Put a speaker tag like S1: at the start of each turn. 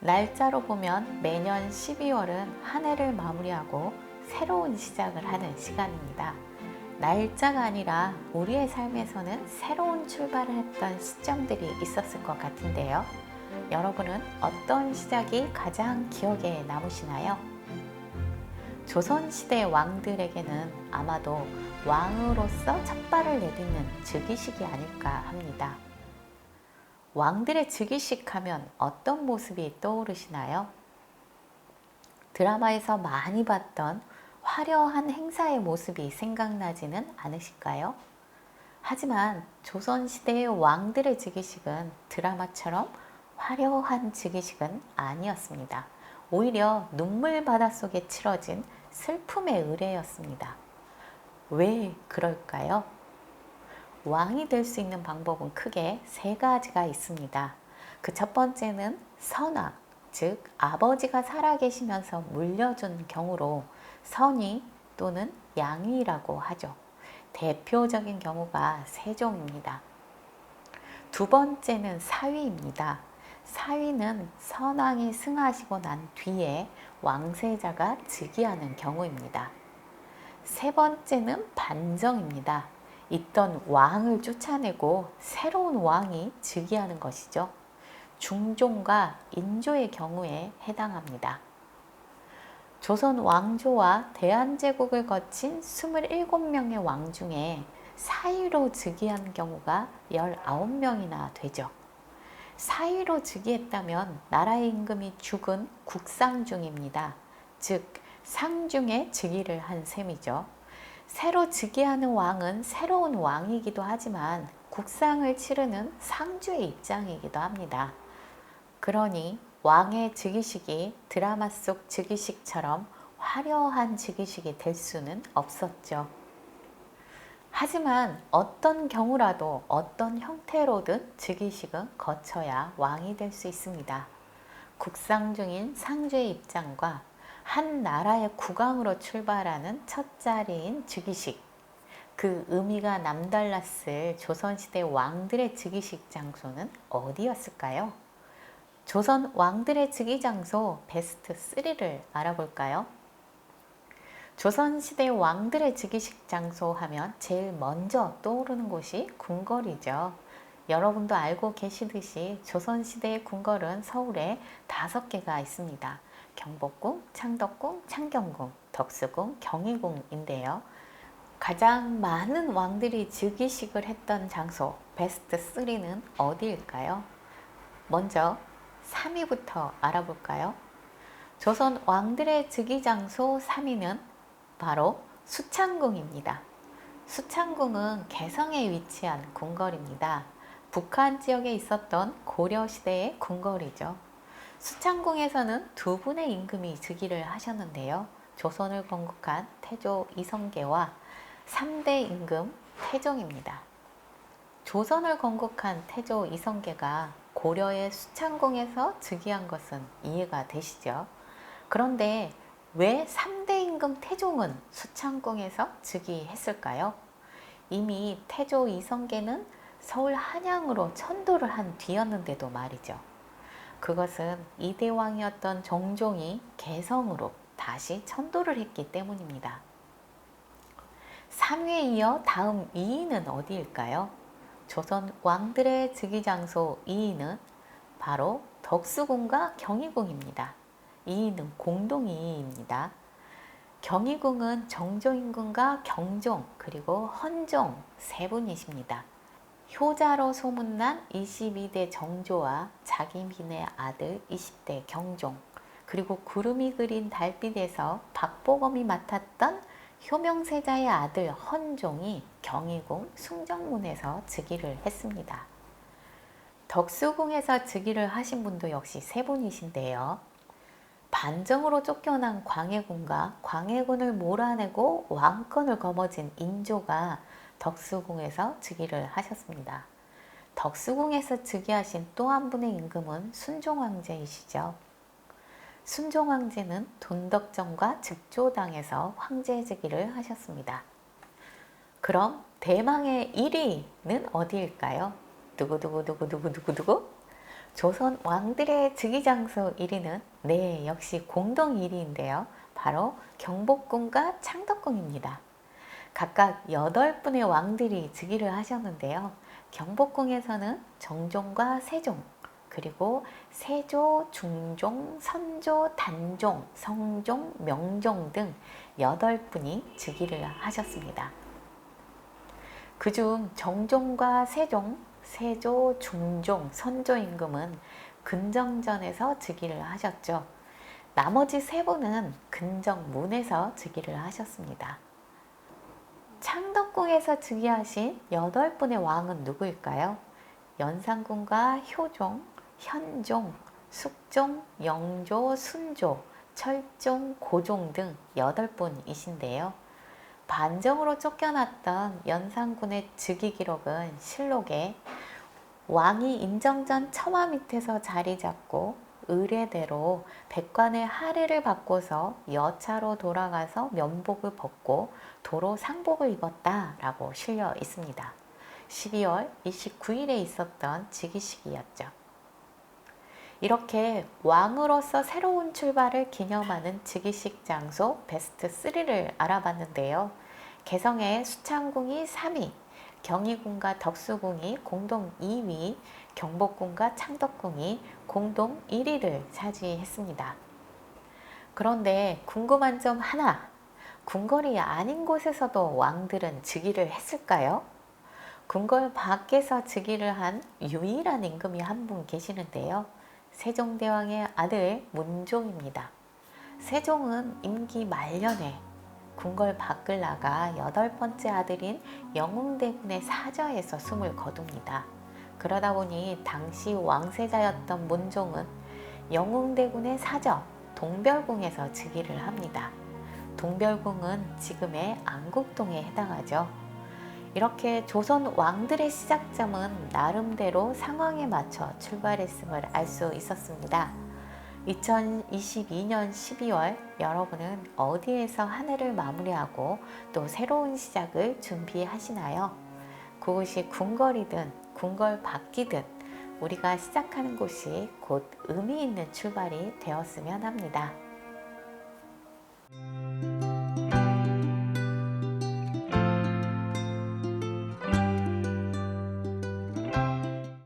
S1: 날짜로 보면 매년 12월은 한 해를 마무리하고 새로운 시작을 하는 시간입니다. 날짜가 아니라 우리의 삶에서는 새로운 출발을 했던 시점들이 있었을 것 같은데요. 여러분은 어떤 시작이 가장 기억에 남으시나요? 조선시대 왕들에게는 아마도 왕으로서 첫 발을 내딛는 즉위식이 아닐까 합니다. 왕들의 즉위식 하면 어떤 모습이 떠오르시나요? 드라마에서 많이 봤던 화려한 행사의 모습이 생각나지는 않으실까요? 하지만 조선시대의 왕들의 즉위식은 드라마처럼 화려한 즉위식은 아니었습니다. 오히려 눈물 바닷속에 치러진 슬픔의 의례였습니다. 왜 그럴까요? 왕이 될 수 있는 방법은 크게 세 가지가 있습니다. 그 첫 번째는 선왕, 즉 아버지가 살아계시면서 물려준 경우로 선위 또는 양위라고 하죠. 대표적인 경우가 세종입니다. 두 번째는 사위입니다. 사위는 선왕이 승하시고 난 뒤에 왕세자가 즉위하는 경우입니다. 세 번째는 반정입니다. 있던 왕을 쫓아내고 새로운 왕이 즉위하는 것이죠. 중종과 인조의 경우에 해당합니다. 조선 왕조와 대한제국을 거친 27명의 왕 중에 사위로 즉위한 경우가 19명이나 되죠. 사위로 즉위했다면 나라의 임금이 죽은 국상중입니다. 즉 상중에 즉위를 한 셈이죠. 새로 즉위하는 왕은 새로운 왕이기도 하지만 국상을 치르는 상주의 입장이기도 합니다. 그러니 왕의 즉위식이 드라마 속 즉위식처럼 화려한 즉위식이 될 수는 없었죠. 하지만 어떤 경우라도 어떤 형태로든 즉위식은 거쳐야 왕이 될 수 있습니다. 국상 중인 상주의 입장과 한 나라의 국왕으로 출발하는 첫 자리인 즉위식, 그 의미가 남달랐을 조선시대 왕들의 즉위식 장소는 어디였을까요? 조선 왕들의 즉위 장소 베스트 3를 알아볼까요? 조선시대 왕들의 즉위식 장소 하면 제일 먼저 떠오르는 곳이 궁궐이죠. 여러분도 알고 계시듯이 조선시대의 궁궐은 서울에 5개가 있습니다. 경복궁, 창덕궁, 창경궁, 덕수궁, 경희궁인데요. 가장 많은 왕들이 즉위식을 했던 장소 베스트 3는 어디일까요? 먼저 3위부터 알아볼까요? 조선 왕들의 즉위 장소 3위는 바로 수창궁입니다. 수창궁은 개성에 위치한 궁궐입니다. 북한 지역에 있었던 고려시대의 궁궐이죠. 수창궁에서는 두 분의 임금이 즉위를 하셨는데요. 조선을 건국한 태조 이성계와 3대 임금 태종입니다. 조선을 건국한 태조 이성계가 고려의 수창궁에서 즉위한 것은 이해가 되시죠? 그런데 왜 3대 임금 태종은 수창궁에서 즉위했을까요? 이미 태조 이성계는 서울 한양으로 천도를 한 뒤였는데도 말이죠. 그것은 이대왕이었던 정종이 개성으로 다시 천도를 했기 때문입니다. 3위에 이어 다음 2위는 어디일까요? 조선 왕들의 즉위 장소 2위는 바로 덕수궁과 경희궁입니다. 2위는 공동 2위입니다. 경희궁은 정종임금과 경종 그리고 헌종 세 분이십니다. 효자로 소문난 22대 정조와 자기민의 아들 20대 경종, 그리고 구름이 그린 달빛에서 박보검이 맡았던 효명세자의 아들 헌종이 경희궁 숭정문에서 즉위를 했습니다. 덕수궁에서 즉위를 하신 분도 역시 세 분이신데요. 반정으로 쫓겨난 광해군과 광해군을 몰아내고 왕권을 거머쥔 인조가 덕수궁에서 즉위를 하셨습니다. 덕수궁에서 즉위하신 또 한 분의 임금은 순종황제이시죠. 순종황제는 돈덕정과 즉조당에서 황제 즉위를 하셨습니다. 그럼 대망의 1위는 어디일까요? 두구두구두구두구두구? 조선 왕들의 즉위장소 1위는 네, 역시 공동 1위인데요. 바로 경복궁과 창덕궁입니다. 각각 8분의 왕들이 즉위를 하셨는데요. 경복궁에서는 정종과 세종, 그리고 세조, 중종, 선조, 단종, 성종, 명종 등 8분이 즉위를 하셨습니다. 그중 정종과 세종, 세조, 중종, 선조 임금은 근정전에서 즉위를 하셨죠. 나머지 3분은 근정문에서 즉위를 하셨습니다. 창덕궁에서 즉위하신 8분의 왕은 누구일까요? 연산군과 효종, 현종, 숙종, 영조, 순조, 철종, 고종 등 8분이신데요. 반정으로 쫓겨났던 연산군의 즉위 기록은 실록에 왕이 인정전 처마 밑에서 자리 잡고 의례대로 백관의 하례를 받고서 여차로 돌아가서 면복을 벗고 도로 상복을 입었다라고 실려 있습니다. 12월 29일에 있었던 즉위식이었죠. 이렇게 왕으로서 새로운 출발을 기념하는 즉위식 장소 베스트 3를 알아봤는데요. 개성의 수창궁이 3위, 경희궁과 덕수궁이 공동 2위, 경복궁과 창덕궁이 공동 1위를 차지했습니다. 그런데 궁금한 점 하나, 궁궐이 아닌 곳에서도 왕들은 즉위를 했을까요? 궁궐 밖에서 즉위를 한 유일한 임금이 한 분 계시는데요. 세종대왕의 아들 문종입니다. 세종은 임기 말년에 궁궐 밖을 나가 8번째 아들인 영웅대군의 사저에서 숨을 거둡니다. 그러다 보니 당시 왕세자였던 문종은 영웅대군의 사저 동별궁에서 즉위를 합니다. 동별궁은 지금의 안국동에 해당하죠. 이렇게 조선 왕들의 시작점은 나름대로 상황에 맞춰 출발했음을 알 수 있었습니다. 2022년 12월 여러분은 어디에서 한 해를 마무리하고 또 새로운 시작을 준비하시나요? 그곳이 궁궐이든 궁궐 밖이든 우리가 시작하는 곳이 곧 의미 있는 출발이 되었으면 합니다.